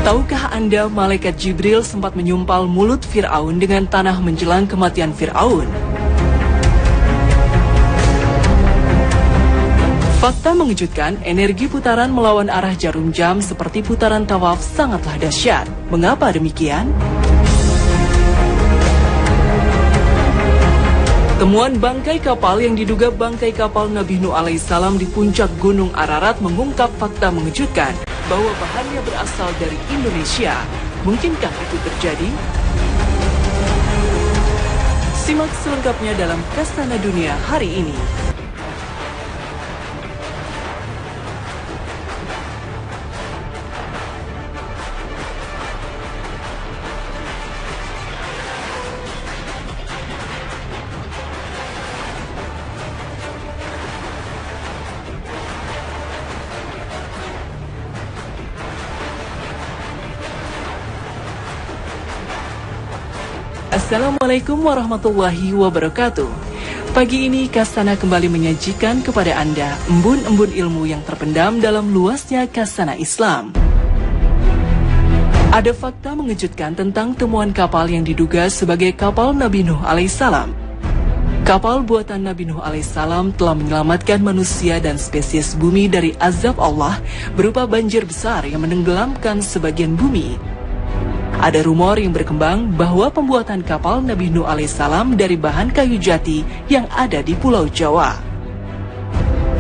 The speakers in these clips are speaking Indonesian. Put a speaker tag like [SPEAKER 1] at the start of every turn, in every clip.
[SPEAKER 1] Tahukah Anda malaikat Jibril sempat menyumpal mulut Fir'aun dengan tanah menjelang kematian Fir'aun? Fakta mengejutkan, energi putaran melawan arah jarum jam seperti putaran tawaf sangatlah dahsyat. Mengapa demikian? Temuan bangkai kapal yang diduga bangkai kapal Nabi Nuh alaihissalam di puncak Gunung Ararat mengungkap fakta mengejutkan bahwa bahannya berasal dari Indonesia. Mungkinkah itu terjadi? Simak selengkapnya dalam Kastana Dunia hari ini. Assalamualaikum warahmatullahi wabarakatuh. Pagi ini Kastana kembali menyajikan kepada Anda embun-embun ilmu yang terpendam dalam luasnya Kastana Islam. Ada fakta mengejutkan tentang temuan kapal yang diduga sebagai kapal Nabi Nuh alaihissalam. Kapal buatan Nabi Nuh alaihissalam telah menyelamatkan manusia dan spesies bumi dari azab Allah berupa banjir besar yang menenggelamkan sebagian bumi. Ada rumor yang berkembang bahwa pembuatan kapal Nabi Nuh alaihissalam dari bahan kayu jati yang ada di Pulau Jawa.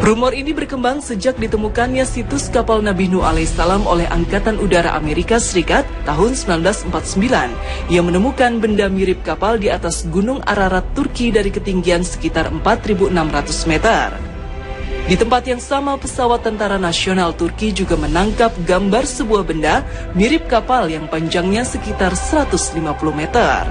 [SPEAKER 1] Rumor ini berkembang sejak ditemukannya situs kapal Nabi Nuh alaihissalam oleh Angkatan Udara Amerika Serikat tahun 1949 yang menemukan benda mirip kapal di atas Gunung Ararat, Turki dari ketinggian sekitar 4.600 meter. Di tempat yang sama, pesawat Tentara Nasional Turki juga menangkap gambar sebuah benda mirip kapal yang panjangnya sekitar 150 meter.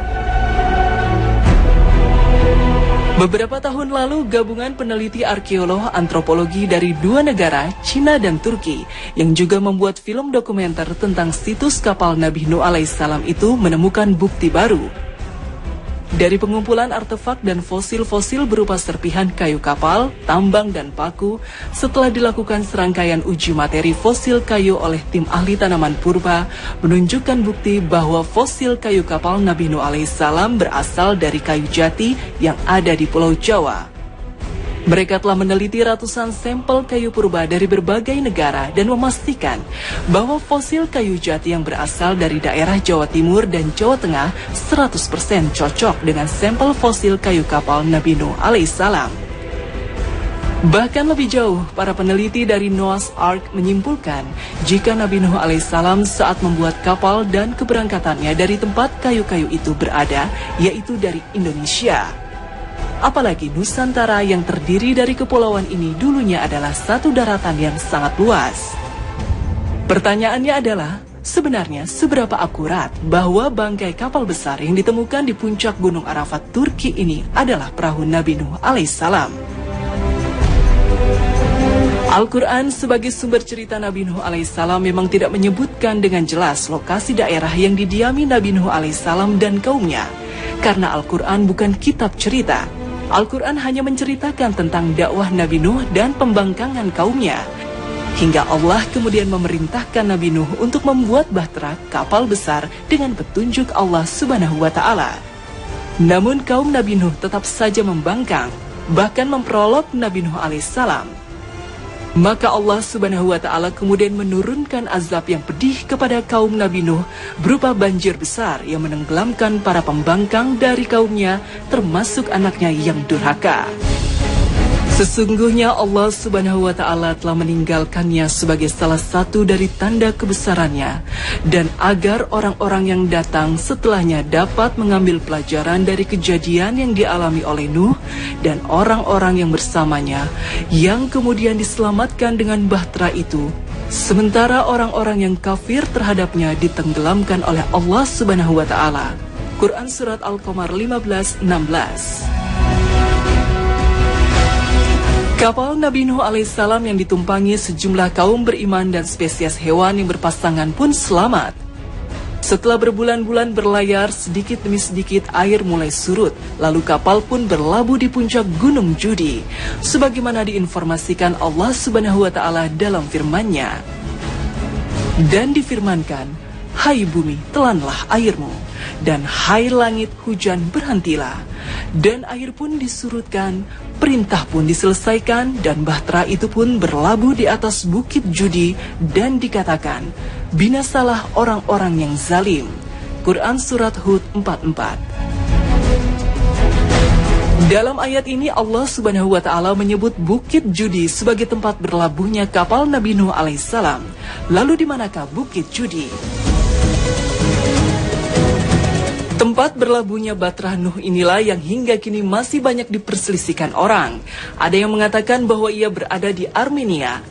[SPEAKER 1] Beberapa tahun lalu, gabungan peneliti arkeolog antropologi dari dua negara, Cina dan Turki, yang juga membuat film dokumenter tentang situs kapal Nabi Nuh alaihissalam itu menemukan bukti baru. Dari pengumpulan artefak dan fosil-fosil berupa serpihan kayu kapal, tambang, dan paku, setelah dilakukan serangkaian uji materi fosil kayu oleh tim ahli tanaman purba, menunjukkan bukti bahwa fosil kayu kapal Nabi Nuh alaihissalam berasal dari kayu jati yang ada di Pulau Jawa. Mereka telah meneliti ratusan sampel kayu purba dari berbagai negara dan memastikan bahwa fosil kayu jati yang berasal dari daerah Jawa Timur dan Jawa Tengah 100% cocok dengan sampel fosil kayu kapal Nabi Nuh alaihissalam. Bahkan lebih jauh, para peneliti dari Noah's Ark menyimpulkan jika Nabi Nuh alaihissalam saat membuat kapal dan keberangkatannya dari tempat kayu-kayu itu berada, yaitu dari Indonesia. Apalagi Nusantara yang terdiri dari kepulauan ini dulunya adalah satu daratan yang sangat luas. Pertanyaannya adalah, sebenarnya seberapa akurat bahwa bangkai kapal besar yang ditemukan di puncak Gunung Arafat, Turki ini adalah perahu Nabi Nuh alaihissalam? Al-Quran sebagai sumber cerita Nabi Nuh alaihissalam memang tidak menyebutkan dengan jelas lokasi daerah yang didiami Nabi Nuh alaihissalam dan kaumnya. Karena Al-Quran bukan kitab cerita. Al-Quran hanya menceritakan tentang dakwah Nabi Nuh dan pembangkangan kaumnya. Hingga Allah kemudian memerintahkan Nabi Nuh untuk membuat bahtera kapal besar dengan petunjuk Allah Subhanahu wa Ta'ala. Namun kaum Nabi Nuh tetap saja membangkang, bahkan memperolok Nabi Nuh alaihissalam. Maka Allah Subhanahu wa Ta'ala kemudian menurunkan azab yang pedih kepada kaum Nabi Nuh berupa banjir besar yang menenggelamkan para pembangkang dari kaumnya, termasuk anaknya yang durhaka. Sesungguhnya Allah Subhanahu wa Ta'ala telah meninggalkannya sebagai salah satu dari tanda kebesarannya, dan agar orang-orang yang datang setelahnya dapat mengambil pelajaran dari kejadian yang dialami oleh Nuh dan orang-orang yang bersamanya, yang kemudian diselamatkan dengan bahtera itu, sementara orang-orang yang kafir terhadapnya ditenggelamkan oleh Allah Subhanahu wa Ta'ala. Quran Surat Al-Qamar 15:16. Kapal Nabi Nuh alaihissalam yang ditumpangi sejumlah kaum beriman dan spesies hewan yang berpasangan pun selamat. Setelah berbulan-bulan berlayar, sedikit demi sedikit air mulai surut, lalu kapal pun berlabuh di puncak Gunung Judi, sebagaimana diinformasikan Allah Subhanahu wa Ta'ala dalam firman-Nya. Dan difirmankan, hai bumi, telanlah airmu, dan hai langit, hujan berhentilah. Dan air pun disurutkan, perintah pun diselesaikan, dan bahtera itu pun berlabuh di atas bukit judi, dan dikatakan, binasalah orang-orang yang zalim. Quran Surat Hud 44. Dalam ayat ini Allah Subhanahu wa Ta'ala menyebut bukit judi sebagai tempat berlabuhnya kapal Nabi Nuh alaihissalam. Lalu di manakah bukit judi? Tempat berlabuhnya bahtera Nuh inilah yang hingga kini masih banyak diperselisihkan orang. Ada yang mengatakan bahwa ia berada di Armenia,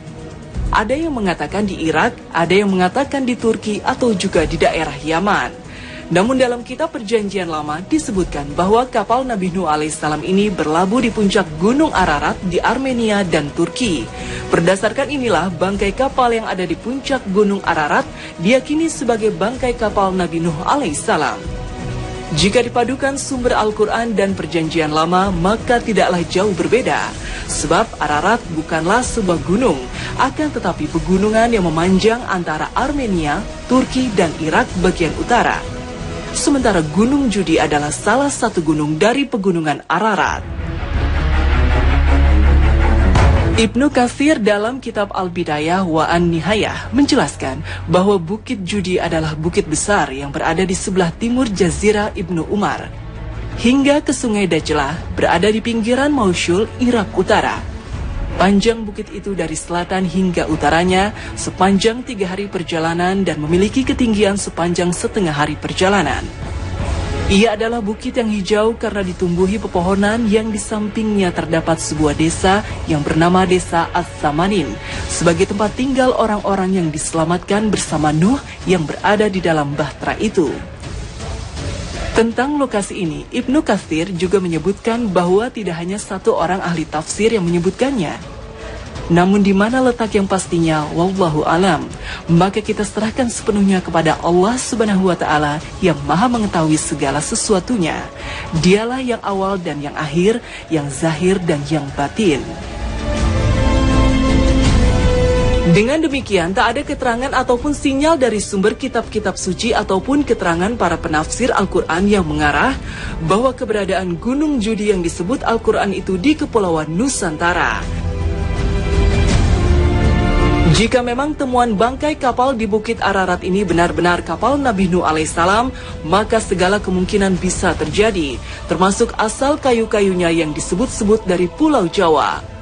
[SPEAKER 1] ada yang mengatakan di Irak, ada yang mengatakan di Turki, atau juga di daerah Yaman. Namun dalam kitab Perjanjian Lama disebutkan bahwa kapal Nabi Nuh alaihissalam ini berlabuh di puncak Gunung Ararat di Armenia dan Turki. Berdasarkan inilah, bangkai kapal yang ada di puncak Gunung Ararat diyakini sebagai bangkai kapal Nabi Nuh alaihissalam. Jika dipadukan sumber Al-Quran dan Perjanjian Lama, maka tidaklah jauh berbeda. Sebab Ararat bukanlah sebuah gunung, akan tetapi pegunungan yang memanjang antara Armenia, Turki, dan Irak bagian utara. Sementara Gunung Judi adalah salah satu gunung dari pegunungan Ararat. Ibnu Katsir dalam kitab Al-Bidayah wa An-Nihayah menjelaskan bahwa Bukit Judi adalah bukit besar yang berada di sebelah timur Jazirah Ibnu Umar. Hingga ke Sungai Dajlah berada di pinggiran Mausul, Irak Utara. Panjang bukit itu dari selatan hingga utaranya sepanjang 3 hari perjalanan dan memiliki ketinggian sepanjang setengah hari perjalanan. Ia adalah bukit yang hijau karena ditumbuhi pepohonan yang di sampingnya terdapat sebuah desa yang bernama Desa As-Samanin sebagai tempat tinggal orang-orang yang diselamatkan bersama Nuh yang berada di dalam bahtera itu. Tentang lokasi ini, Ibnu Katsir juga menyebutkan bahwa tidak hanya satu orang ahli tafsir yang menyebutkannya. Namun di mana letak yang pastinya, wallahu alam, maka kita serahkan sepenuhnya kepada Allah Subhanahu wa Ta'ala yang Maha mengetahui segala sesuatunya. Dialah yang awal dan yang akhir, yang zahir dan yang batin. Dengan demikian, tak ada keterangan ataupun sinyal dari sumber kitab-kitab suci ataupun keterangan para penafsir Al-Quran yang mengarah bahwa keberadaan Gunung Judi yang disebut Al-Quran itu di Kepulauan Nusantara. Jika memang temuan bangkai kapal di Bukit Ararat ini benar-benar kapal Nabi Nuh alaihissalam, maka segala kemungkinan bisa terjadi, termasuk asal kayu-kayunya yang disebut-sebut dari Pulau Jawa.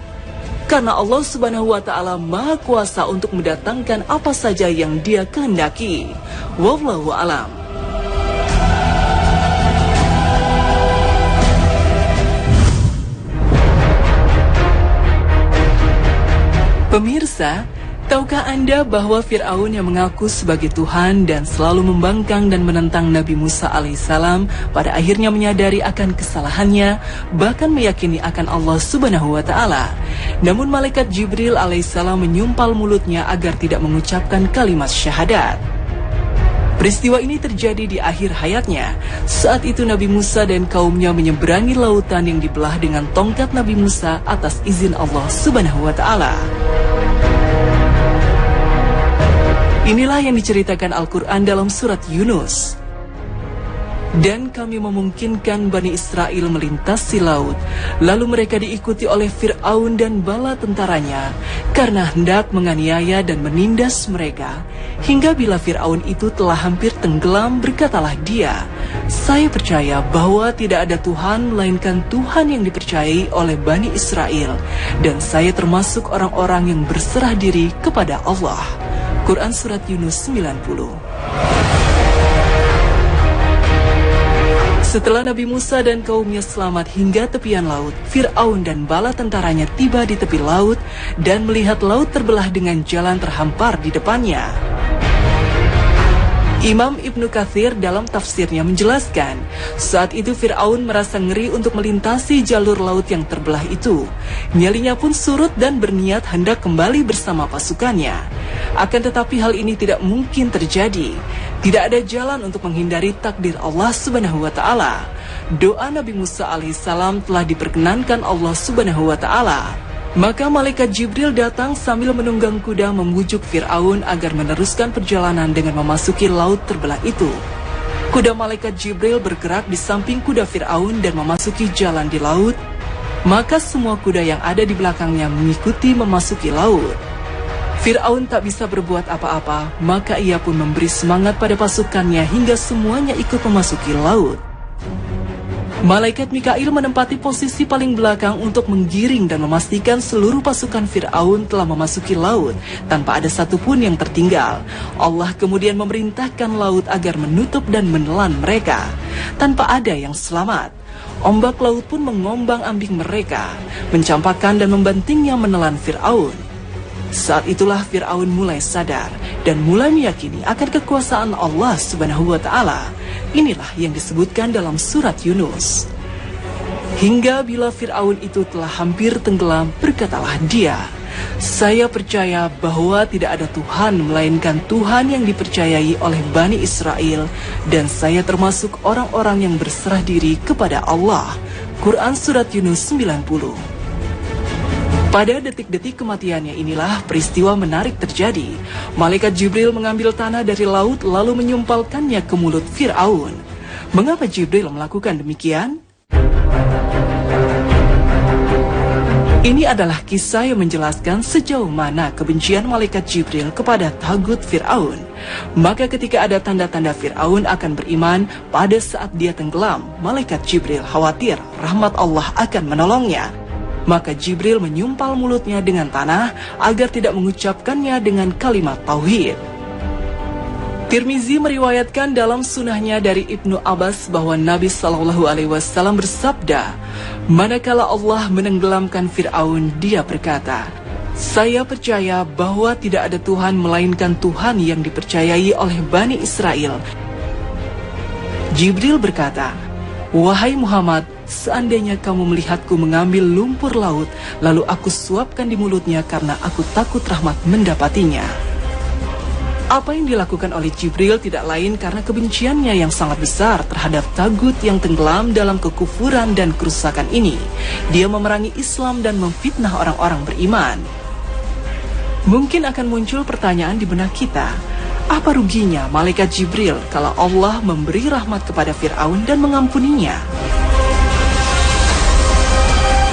[SPEAKER 1] Karena Allah Subhanahu wa Ta'ala Maha Kuasa untuk mendatangkan apa saja yang Dia kehendaki. Wallahu alam. Pemirsa, tahukah Anda bahwa Fir'aun yang mengaku sebagai Tuhan dan selalu membangkang dan menentang Nabi Musa alaihissalam pada akhirnya menyadari akan kesalahannya, bahkan meyakini akan Allah Subhanahu wa Ta'ala. Namun malaikat Jibril alaihissalam menyumpal mulutnya agar tidak mengucapkan kalimat syahadat. Peristiwa ini terjadi di akhir hayatnya. Saat itu Nabi Musa dan kaumnya menyeberangi lautan yang dibelah dengan tongkat Nabi Musa atas izin Allah Subhanahu wa Ta'ala. Inilah yang diceritakan Al-Quran dalam surat Yunus. Dan kami memungkinkan Bani Israel melintasi laut, lalu mereka diikuti oleh Fir'aun dan bala tentaranya, karena hendak menganiaya dan menindas mereka. Hingga bila Fir'aun itu telah hampir tenggelam, berkatalah dia, saya percaya bahwa tidak ada Tuhan melainkan Tuhan yang dipercayai oleh Bani Israel, dan saya termasuk orang-orang yang berserah diri kepada Allah. Quran Surat Yunus 90. Setelah Nabi Musa dan kaumnya selamat hingga tepian laut, Fir'aun dan bala tentaranya tiba di tepi laut dan melihat laut terbelah dengan jalan terhampar di depannya. Imam Ibnu Katsir dalam tafsirnya menjelaskan, saat itu Fir'aun merasa ngeri untuk melintasi jalur laut yang terbelah itu. Nyalinya pun surut dan berniat hendak kembali bersama pasukannya. Akan tetapi hal ini tidak mungkin terjadi. Tidak ada jalan untuk menghindari takdir Allah Subhanahu wa Ta'ala. Doa Nabi Musa alaihissalam telah diperkenankan Allah Subhanahu wa Ta'ala. Maka malaikat Jibril datang sambil menunggang kuda membujuk Fir'aun agar meneruskan perjalanan dengan memasuki laut terbelah itu. Kuda malaikat Jibril bergerak di samping kuda Fir'aun dan memasuki jalan di laut. Maka semua kuda yang ada di belakangnya mengikuti memasuki laut. Fir'aun tak bisa berbuat apa-apa, maka ia pun memberi semangat pada pasukannya hingga semuanya ikut memasuki laut. Malaikat Mikail menempati posisi paling belakang untuk menggiring dan memastikan seluruh pasukan Fir'aun telah memasuki laut tanpa ada satupun yang tertinggal. Allah kemudian memerintahkan laut agar menutup dan menelan mereka tanpa ada yang selamat. Ombak laut pun mengombang-ambing mereka, mencampakkan dan membantingnya menelan Fir'aun. Saat itulah Fir'aun mulai sadar dan mulai meyakini akan kekuasaan Allah Subhanahu wa Ta'ala. Inilah yang disebutkan dalam surat Yunus. Hingga bila Fir'aun itu telah hampir tenggelam, berkatalah dia, "Saya percaya bahwa tidak ada Tuhan melainkan Tuhan yang dipercayai oleh Bani Israel, dan saya termasuk orang-orang yang berserah diri kepada Allah." Quran Surat Yunus 90. Pada detik-detik kematiannya inilah peristiwa menarik terjadi. Malaikat Jibril mengambil tanah dari laut lalu menyumpalkannya ke mulut Fir'aun. Mengapa Jibril melakukan demikian? Ini adalah kisah yang menjelaskan sejauh mana kebencian malaikat Jibril kepada tagut Fir'aun. Maka ketika ada tanda-tanda Fir'aun akan beriman pada saat dia tenggelam, malaikat Jibril khawatir rahmat Allah akan menolongnya. Maka Jibril menyumpal mulutnya dengan tanah agar tidak mengucapkannya dengan kalimat tauhid. Tirmizi meriwayatkan dalam sunahnya dari Ibnu Abbas bahwa Nabi SAW bersabda, manakala Allah menenggelamkan Fir'aun, dia berkata, "Saya percaya bahwa tidak ada Tuhan melainkan Tuhan yang dipercayai oleh Bani Israel." Jibril berkata, "Wahai Muhammad, seandainya kamu melihatku mengambil lumpur laut, lalu aku suapkan di mulutnya karena aku takut rahmat mendapatinya." Apa yang dilakukan oleh Jibril tidak lain karena kebenciannya yang sangat besar terhadap tagut yang tenggelam dalam kekufuran dan kerusakan ini. Dia memerangi Islam dan memfitnah orang-orang beriman. Mungkin akan muncul pertanyaan di benak kita, apa ruginya malaikat Jibril kalau Allah memberi rahmat kepada Fir'aun dan mengampuninya?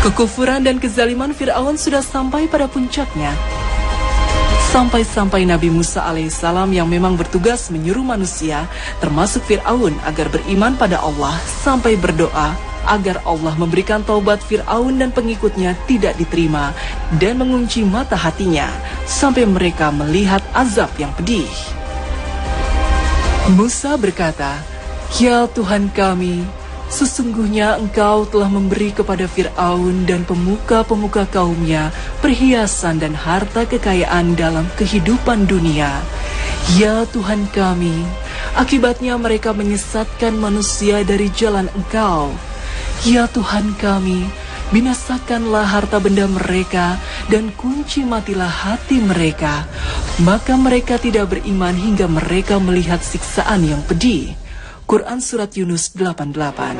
[SPEAKER 1] Kekufuran dan kezaliman Fir'aun sudah sampai pada puncaknya. Sampai-sampai Nabi Musa alaihissalam yang memang bertugas menyuruh manusia, termasuk Fir'aun, agar beriman pada Allah, sampai berdoa agar Allah memberikan taubat Fir'aun dan pengikutnya tidak diterima dan mengunci mata hatinya, sampai mereka melihat azab yang pedih. Musa berkata, "Ya Tuhan kami, sesungguhnya Engkau telah memberi kepada Fir'aun dan pemuka-pemuka kaumnya perhiasan dan harta kekayaan dalam kehidupan dunia. Ya Tuhan kami, akibatnya mereka menyesatkan manusia dari jalan Engkau. Ya Tuhan kami, binasakanlah harta benda mereka dan kunci matilah hati mereka. Maka mereka tidak beriman hingga mereka melihat siksaan yang pedih." Quran Surat Yunus 88.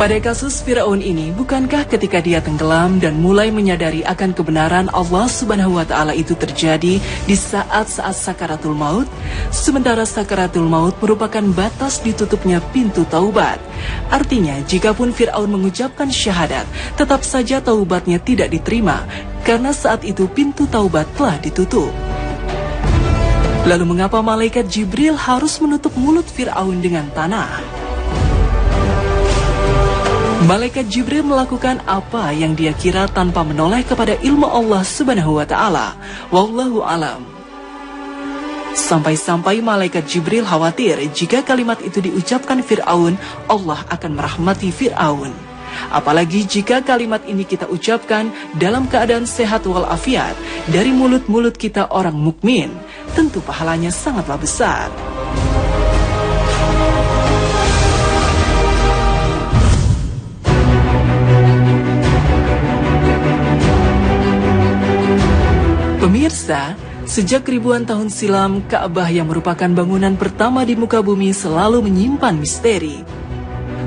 [SPEAKER 1] Pada kasus Fir'aun ini, bukankah ketika dia tenggelam dan mulai menyadari akan kebenaran Allah Subhanahu wa Ta'ala itu terjadi di saat-saat sakaratul maut? Sementara sakaratul maut merupakan batas ditutupnya pintu taubat. Artinya, jikapun Fir'aun mengucapkan syahadat, tetap saja taubatnya tidak diterima, karena saat itu pintu taubat telah ditutup. Lalu mengapa malaikat Jibril harus menutup mulut Fir'aun dengan tanah? Malaikat Jibril melakukan apa yang dia kira tanpa menoleh kepada ilmu Allah Subhanahu wa Ta'ala. Wallahu alam. Sampai-sampai malaikat Jibril khawatir jika kalimat itu diucapkan Fir'aun, Allah akan merahmati Fir'aun. Apalagi jika kalimat ini kita ucapkan dalam keadaan sehat walafiat dari mulut-mulut kita orang mukmin, tentu pahalanya sangatlah besar. Pemirsa, sejak ribuan tahun silam, Ka'bah yang merupakan bangunan pertama di muka bumi selalu menyimpan misteri.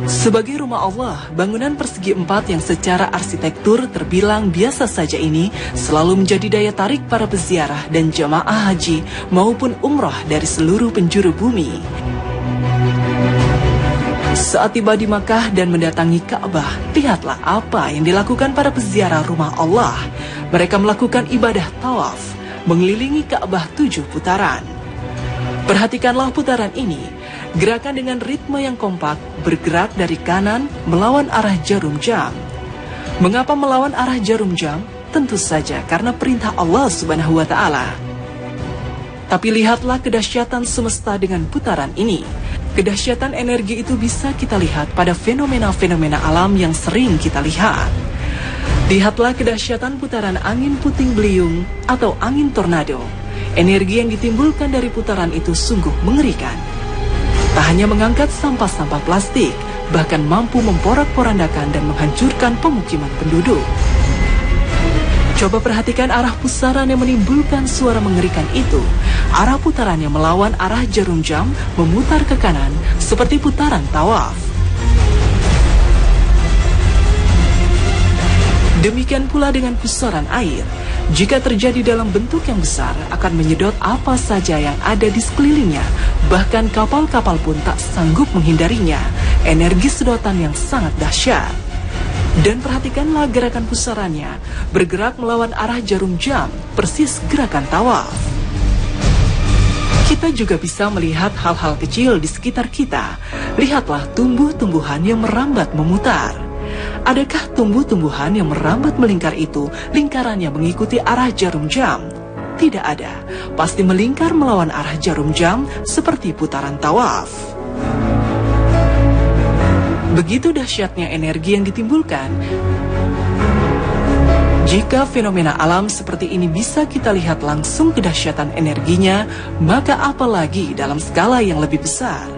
[SPEAKER 1] Sebagai rumah Allah, bangunan persegi empat yang secara arsitektur terbilang biasa saja ini selalu menjadi daya tarik para peziarah dan jamaah haji maupun umrah dari seluruh penjuru bumi. Saat tiba di Makkah dan mendatangi Ka'bah, lihatlah apa yang dilakukan para peziarah rumah Allah. Mereka melakukan ibadah tawaf, mengelilingi Ka'bah 7 putaran. Perhatikanlah putaran ini. Gerakan dengan ritme yang kompak bergerak dari kanan melawan arah jarum jam. Mengapa melawan arah jarum jam? Tentu saja karena perintah Allah Subhanahu wa Ta'ala. Tapi lihatlah kedahsyatan semesta dengan putaran ini. Kedahsyatan energi itu bisa kita lihat pada fenomena-fenomena alam yang sering kita lihat. Lihatlah kedahsyatan putaran angin puting beliung atau angin tornado. Energi yang ditimbulkan dari putaran itu sungguh mengerikan. Tak hanya mengangkat sampah-sampah plastik, bahkan mampu memporak-porandakan dan menghancurkan pemukiman penduduk. Coba perhatikan arah pusaran yang menimbulkan suara mengerikan itu. Arah putarannya melawan arah jarum jam, memutar ke kanan, seperti putaran tawaf. Demikian pula dengan pusaran air. Jika terjadi dalam bentuk yang besar, akan menyedot apa saja yang ada di sekelilingnya. Bahkan kapal-kapal pun tak sanggup menghindarinya. Energi sedotan yang sangat dahsyat. Dan perhatikanlah gerakan pusarannya, bergerak melawan arah jarum jam, persis gerakan tawaf. Kita juga bisa melihat hal-hal kecil di sekitar kita. Lihatlah tumbuh-tumbuhan yang merambat memutar. Adakah tumbuh-tumbuhan yang merambat melingkar itu lingkarannya mengikuti arah jarum jam? Tidak ada, pasti melingkar melawan arah jarum jam seperti putaran tawaf. Begitu dahsyatnya energi yang ditimbulkan. Jika fenomena alam seperti ini bisa kita lihat langsung kedahsyatan energinya, maka apalagi dalam skala yang lebih besar.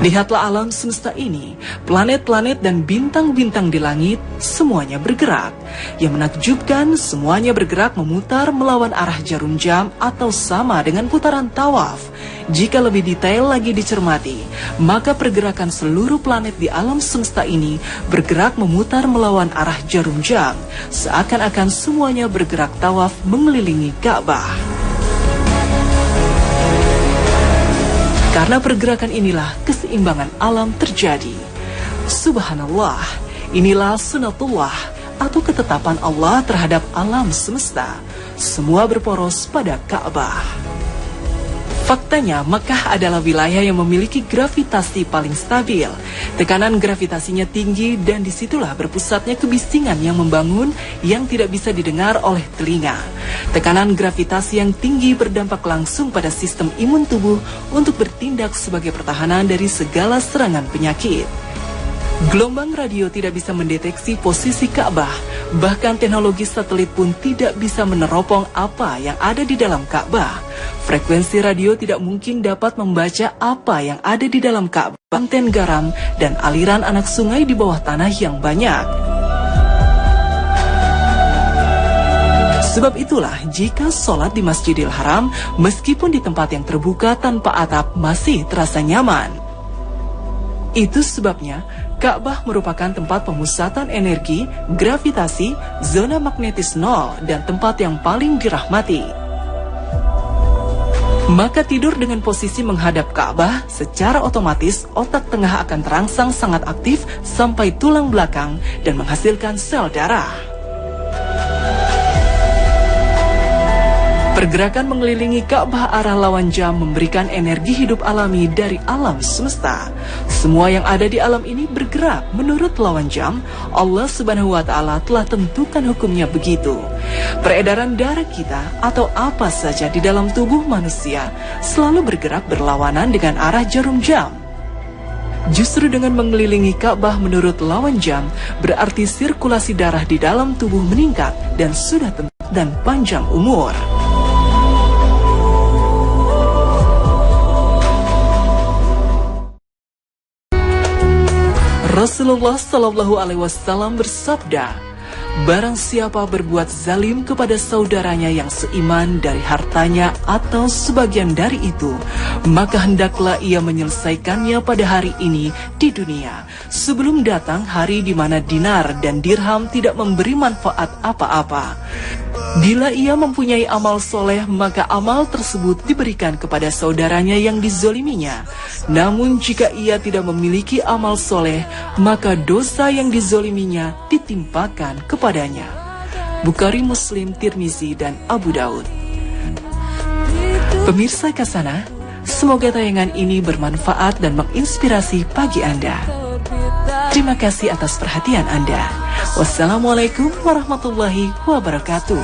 [SPEAKER 1] Lihatlah alam semesta ini, planet-planet dan bintang-bintang di langit, semuanya bergerak. Yang menakjubkan, semuanya bergerak memutar melawan arah jarum jam atau sama dengan putaran tawaf. Jika lebih detail lagi dicermati, maka pergerakan seluruh planet di alam semesta ini bergerak memutar melawan arah jarum jam, seakan-akan semuanya bergerak tawaf mengelilingi Ka'bah. Karena pergerakan inilah keseimbangan alam terjadi. Subhanallah, inilah sunatullah atau ketetapan Allah terhadap alam semesta. Semua berporos pada Ka'bah. Faktanya, Makkah adalah wilayah yang memiliki gravitasi paling stabil. Tekanan gravitasinya tinggi dan disitulah berpusatnya kebisingan yang membangun yang tidak bisa didengar oleh telinga. Tekanan gravitasi yang tinggi berdampak langsung pada sistem imun tubuh untuk bertindak sebagai pertahanan dari segala serangan penyakit. Gelombang radio tidak bisa mendeteksi posisi Ka'bah, bahkan teknologi satelit pun tidak bisa meneropong apa yang ada di dalam Ka'bah. Frekuensi radio tidak mungkin dapat membaca apa yang ada di dalam Ka'bah, konten garam, dan aliran anak sungai di bawah tanah yang banyak. Sebab itulah, jika sholat di Masjidil Haram, meskipun di tempat yang terbuka tanpa atap, masih terasa nyaman. Itu sebabnya, Ka'bah merupakan tempat pemusatan energi, gravitasi, zona magnetis nol, dan tempat yang paling dirahmati. Maka tidur dengan posisi menghadap Ka'bah, secara otomatis otak tengah akan terangsang sangat aktif sampai tulang belakang dan menghasilkan sel darah. Pergerakan mengelilingi Ka'bah arah lawan jam memberikan energi hidup alami dari alam semesta. Semua yang ada di alam ini bergerak menurut lawan jam. Allah Subhanahu wa Ta'ala telah tentukan hukumnya begitu. Peredaran darah kita atau apa saja di dalam tubuh manusia selalu bergerak berlawanan dengan arah jarum jam. Justru dengan mengelilingi Ka'bah menurut lawan jam, berarti sirkulasi darah di dalam tubuh meningkat dan sudah tentu dan panjang umur. Rasulullah Shallallahu Alaihi Wasallam bersabda, Barang siapa berbuat zalim kepada saudaranya yang seiman dari hartanya atau sebagian dari itu, maka hendaklah ia menyelesaikannya pada hari ini di dunia, sebelum datang hari di mana dinar dan dirham tidak memberi manfaat apa-apa. Bila ia mempunyai amal soleh, maka amal tersebut diberikan kepada saudaranya yang dizoliminya. Namun jika ia tidak memiliki amal soleh, maka dosa yang dizoliminya ditimpakan kepadanya. Bukhari, Muslim, Tirmizi, dan Abu Daud. Pemirsa Kasana, semoga tayangan ini bermanfaat dan menginspirasi bagi Anda. Terima kasih atas perhatian Anda. Wassalamualaikum warahmatullahi wabarakatuh.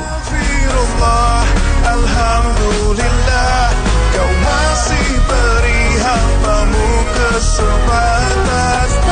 [SPEAKER 2] Alhamdulillah, kau masih beri hambamu kesempatan.